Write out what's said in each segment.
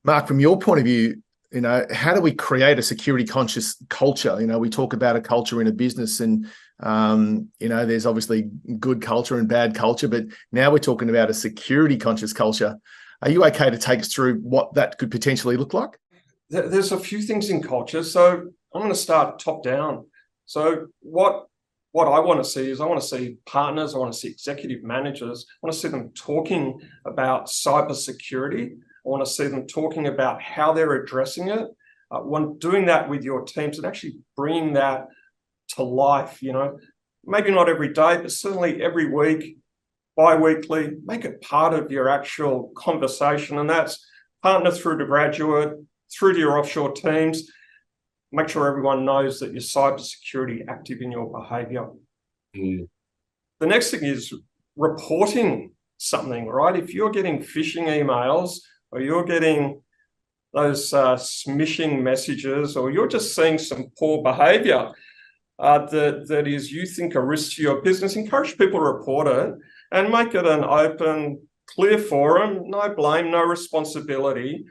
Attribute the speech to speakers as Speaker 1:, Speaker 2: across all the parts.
Speaker 1: Mark, from your point of view, how do we create a security conscious culture? We talk about a culture in a business and, there's obviously good culture and bad culture, but now we're talking about a security conscious culture. Are you okay to take us through what that could potentially look like?
Speaker 2: There's a few things in culture. So I'm going to start top down. So what I want to see is I want to see partners, I want to see executive managers, I want to see them talking about cybersecurity. I want to see them talking about how they're addressing it. When doing that with your teams and actually bringing that to life, maybe not every day, but certainly every week, bi-weekly, make it part of your actual conversation. And that's partner through to graduate, through to your offshore teams. Make sure everyone knows that your cybersecurity active in your behavior. The next thing is reporting something, right? If you're getting phishing emails or you're getting those smishing messages, or you're just seeing some poor behavior that is you think a risk to your business, encourage people to report it and make it an open, clear forum, no blame, no responsibility.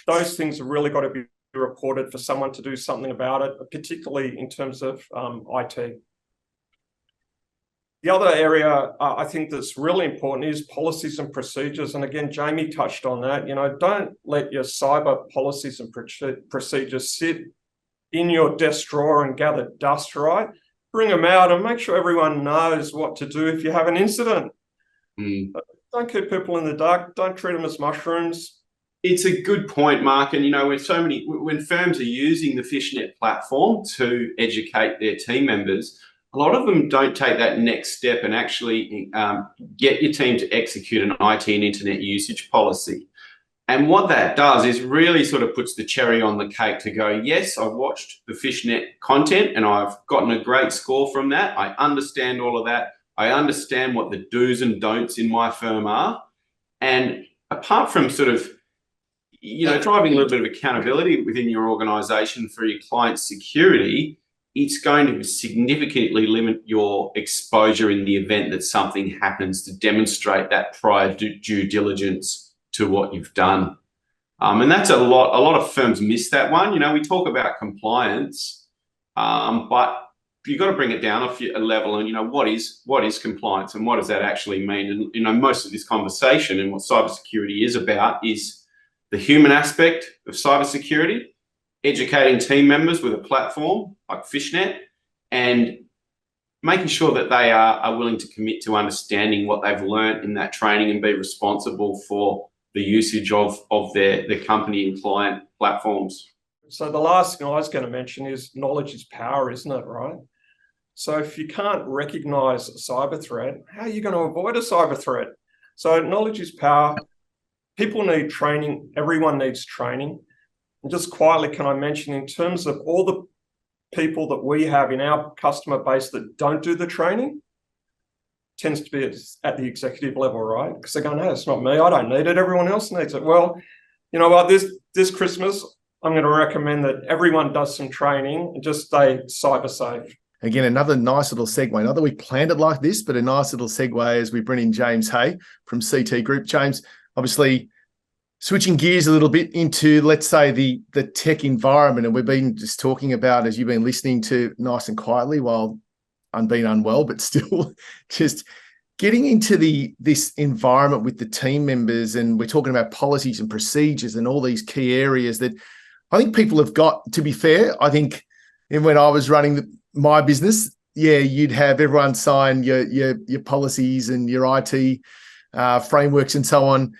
Speaker 2: Those things have really got to be reported for someone to do something about it, particularly in terms of IT. The other area I think that's really important is policies and procedures. And again, Jamie touched on that. Don't let your cyber policies and procedures sit in your desk drawer and gather dust, right? Bring them out and make sure everyone knows what to do if you have an incident. Don't keep people in the dark. Don't treat them as mushrooms.
Speaker 3: It's a good point, Mark. And, when firms are using the FishNet platform to educate their team members, a lot of them don't take that next step and actually get your team to execute an IT and internet usage policy. And what that does is really sort of puts the cherry on the cake to go, yes, I've watched the FishNet content and I've gotten a great score from that. I understand all of that. I understand what the do's and don'ts in my firm are. And apart from sort of, driving a little bit of accountability within your organization for your client's security, it's going to significantly limit your exposure in the event that something happens, to demonstrate that prior due diligence to what you've done. And that's a lot of firms miss that one. We talk about compliance, but you've got to bring it down a level and, what is compliance and what does that actually mean? And, most of this conversation and what cybersecurity is about is the human aspect of cybersecurity, educating team members with a platform like FishNet, and making sure that they are willing to commit to understanding what they've learned in that training and be responsible for the usage of their company and client platforms.
Speaker 2: So the last thing I was going to mention is knowledge is power, isn't it, right? So if you can't recognize a cyber threat, how are you going to avoid a cyber threat? So knowledge is power. People need training. Everyone needs training. And just quietly, can I mention, in terms of all the people that we have in our customer base that don't do the training, tends to be at the executive level, right? Because they're going, no, it's not me. I don't need it. Everyone else needs it. Well, you know what? This Christmas, I'm going to recommend that everyone does some training and just stay cyber safe.
Speaker 1: Again, another nice little segue. Not that we planned it like this, but a nice little segue as we bring in James Hay from CT Group. James, obviously, switching gears a little bit into, let's say, the tech environment, and we've been just talking about, as you've been listening to nice and quietly while I'm being unwell, but still just getting into this environment with the team members, and we're talking about policies and procedures and all these key areas that I think people have got. To be fair, I think when I was running my business, you'd have everyone sign your policies and your IT frameworks and so on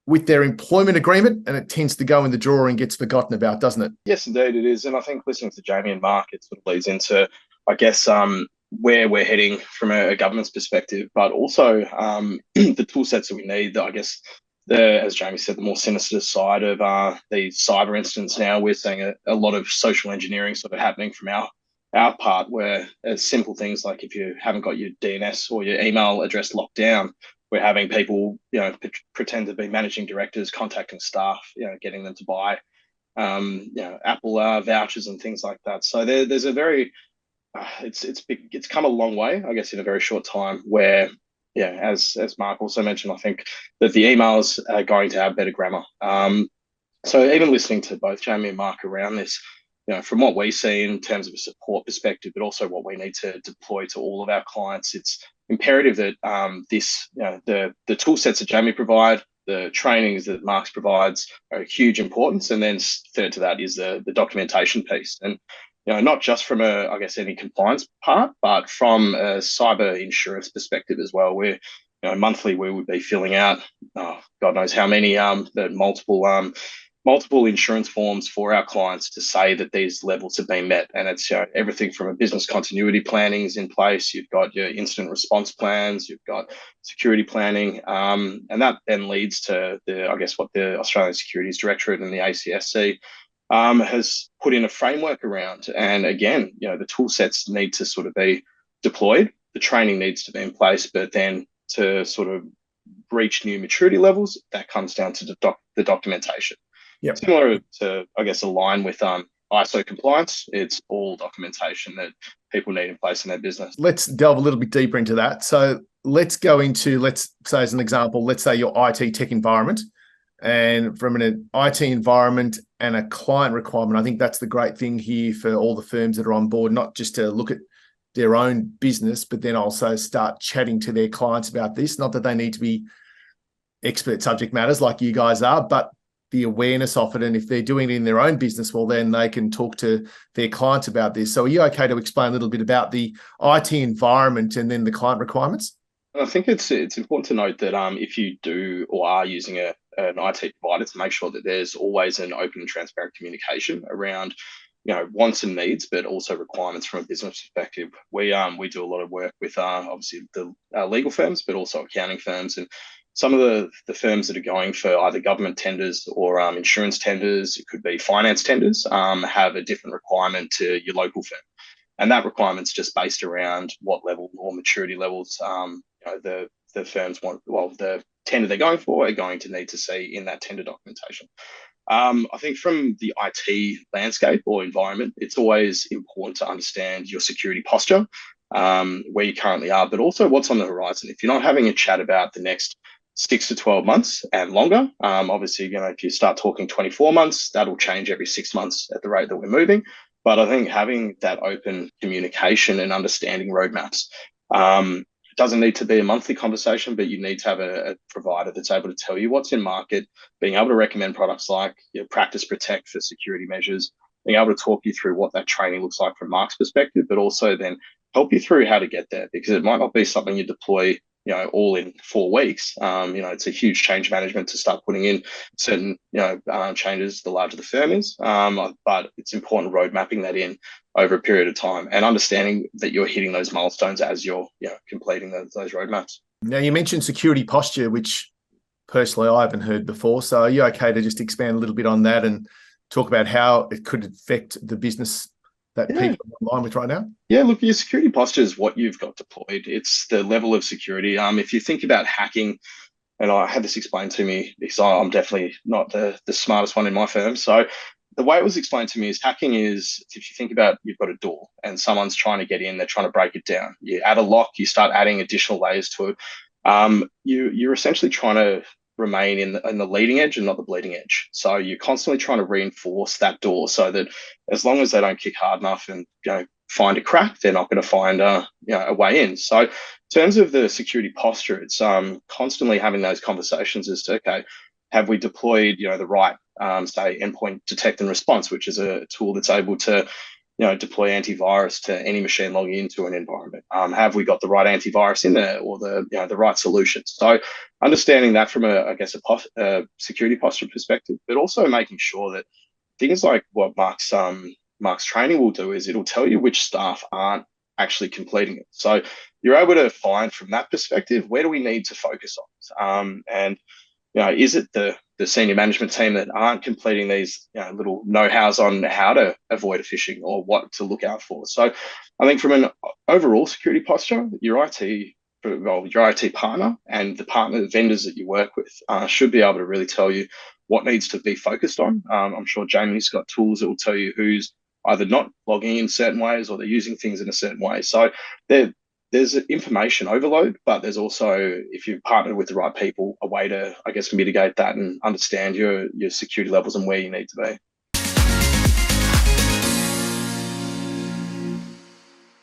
Speaker 1: with their employment agreement, and it tends to go in the drawer and gets forgotten about, doesn't it?
Speaker 4: Yes, indeed it is. And I think listening to Jamie and Mark, it sort of leads into, I guess, where we're heading from a government's perspective, but also the tool sets that we need. That I guess, as Jamie said, the more sinister side of the cyber incidents now, we're seeing a lot of social engineering sort of happening from our part, where simple things like if you haven't got your DNS or your email address locked down, we're having people, pretend to be managing directors, contacting staff, getting them to buy, Apple vouchers and things like that. So there's a very, it's come a long way, I guess, in a very short time. Where, as Mark also mentioned, I think that the emails are going to have better grammar. So even listening to both Jamie and Mark around this, from what we see in terms of a support perspective, but also what we need to deploy to all of our clients, it's imperative that the tool sets that Jamie provide, the trainings that Mark's provides are a huge importance. And then third to that is the documentation piece. And not just from any compliance part, but from a cyber insurance perspective as well, where monthly we would be filling out, God knows how many, multiple insurance forms for our clients to say that these levels have been met. And it's everything from a business continuity planning is in place. You've got your incident response plans, you've got security planning, and that then leads to what the Australian Securities Directorate and the ACSC has put in a framework around. And again, the tool sets need to sort of be deployed. The training needs to be in place, but then to sort of reach new maturity levels, that comes down to the documentation.
Speaker 1: Yep.
Speaker 4: Similar to, align with ISO compliance, it's all documentation that people need in place in their business.
Speaker 1: Let's delve a little bit deeper into that. So let's go into, let's say as an example, let's say your IT tech environment. And from an IT environment and a client requirement, I think that's the great thing here for all the firms that are on board, not just to look at their own business, but then also start chatting to their clients about this. Not that they need to be expert subject matters like you guys are, but the awareness of it. And if they're doing it in their own business, well, then they can talk to their clients about this. So are you okay to explain a little bit about the IT environment and then the client requirements?
Speaker 4: I think it's important to note that if you do or are using an IT provider, to make sure that there's always an open and transparent communication around wants and needs, but also requirements from a business perspective. We do a lot of work with obviously the legal firms, but also accounting firms, and some of the firms that are going for either government tenders or insurance tenders, it could be finance tenders, have a different requirement to your local firm. And that requirement's just based around what level or maturity levels the firms want, the tender they're going for are going to need to see in that tender documentation. I think from the IT landscape or environment, it's always important to understand your security posture, where you currently are, but also what's on the horizon. If you're not having a chat about the next 6 to 12 months and longer, obviously, if you start talking 24 months, that'll change every 6 months at the rate that we're moving. But I think having that open communication and understanding roadmaps, doesn't need to be a monthly conversation, but you need to have a provider that's able to tell you what's in market, being able to recommend products like Practice Protect for security measures, being able to talk you through what that training looks like from Mark's perspective, but also then help you through how to get there, because it might not be something you deploy all in 4 weeks. It's a huge change management to start putting in certain, changes the larger the firm is. But it's important road mapping that in over a period of time and understanding that you're hitting those milestones as you're, completing those roadmaps.
Speaker 1: Now, you mentioned security posture, which personally I haven't heard before. So are you okay to just expand a little bit on that and talk about how it could affect the business that people are online with right now?
Speaker 4: Yeah, look, your security posture is what you've got deployed. It's the level of security. If you think about hacking, and I had this explained to me because I'm definitely not the smartest one in my firm. So the way it was explained to me is hacking is, if you think about, you've got a door and someone's trying to get in, they're trying to break it down. You add a lock, you start adding additional layers to it. You're essentially trying to remain in the leading edge and not the bleeding edge. So you're constantly trying to reinforce that door so that as long as they don't kick hard enough and find a crack, they're not going to find a way in. So in terms of the security posture, it's constantly having those conversations as to, okay, have we deployed the right say endpoint detect and response, which is a tool that's able to deploy antivirus to any machine logging into an environment. Have we got the right antivirus in there, or the right solutions? So understanding that from a security posture perspective, but also making sure that things like what Mark's training will do is it'll tell you which staff aren't actually completing it. So you're able to find from that perspective, where do we need to focus on? And is it the senior management team that aren't completing these little know-hows on how to avoid a phishing or what to look out for? So I think from an overall security posture, your IT partner and the partner vendors that you work with should be able to really tell you what needs to be focused on. I'm sure Jamie's got tools that will tell you who's either not logging in certain ways or they're using things in a certain way. So there's information overload, but there's also, if you've partnered with the right people, a way to, I guess, mitigate that and understand your security levels and where you need to be.